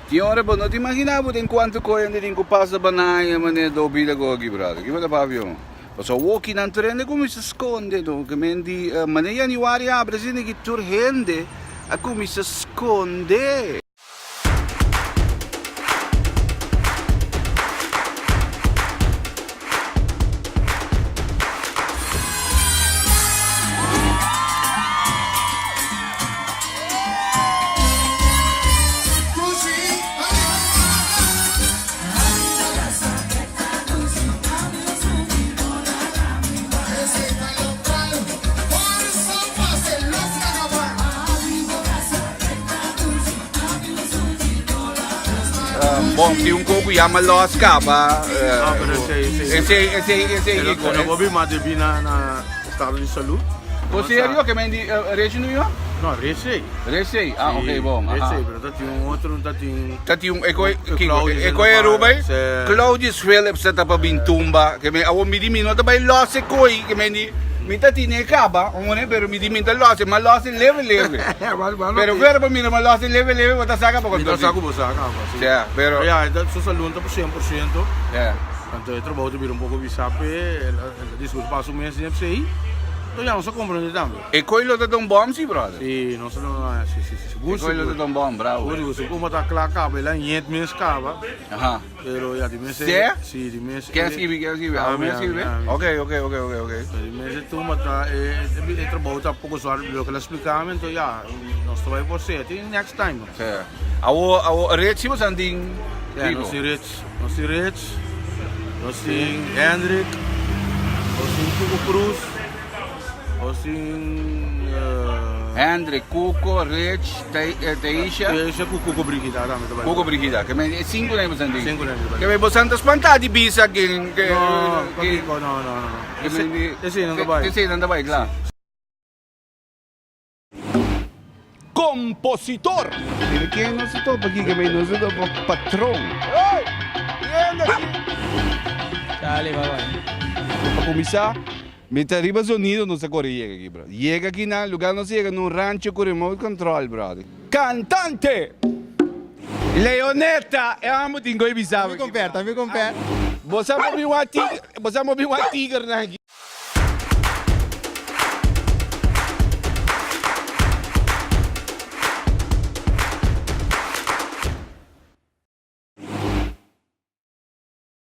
Tiora, bro, não te imaginava em quanto coisa de que passa banana, mané, do vida aqui, brother. Que vai para avião. Mas o walking na trem como se esconde, no? Que mendi, mané, yani wari abre, assim, que turhende, a como se esconde. Bom, tem coco chama Los Caba. Esse Eu não vou vir mais de na estado de saúde. Você é que mendi região New York? Não, receio. Receio? Ah, ok, bom. Receio, mas tem outro, tem... Tati um é Rubai. Claudius Phillips está para bintumba, que me awo mi di minuto ba Los koi que mendi minta tine caba, omone pero mi di minta Los, ma Los leve. Pero ver para mim ma Los leve, bota saca para Então contar. saco vou sacar, assim. Yeah, pero Ja, então sou saludo por 100%. yeah. Então eu trabalho de um pouco bisape, discurso passo mês de FCI. Então já não sou comprando também. E quello da Don Bomb, sì, brother. Sim, não sou E quello da Don Bomb, bravo. Hoje como tá claro cabo lá em mês cava. Aha. Pero já de mês. Sim? De mês. Quer escrever? Ah, me escrever? Ok. De mês tu mata é trabalho tá pouco só do que ela explicava, então já nós vai por certo e next time. Sim. Awo rete você anding. Nós Rich, nós Hendrik, nós Cuco Cruz, nós Hendrik, Cuco, Rich, Teisha. Teisha Cuco Brigida também. Cuco Brigida, que me 5 lembros anding. 5 lembros. Que me bosantas spantati bisa que No. Esse não vai. Esse não vai lá. Compositor. Quem não se topa aqui que me não se topa patrão. Oi! Dale, bye. Para começar, meta arriba sonido não se corre aqui, bro. Chega aqui na lugar não chega num rancho com remote control, brother. Cantante. Leonetta, é amo tingo ibisava. Me converta. Você mobi uma tigre na aqui.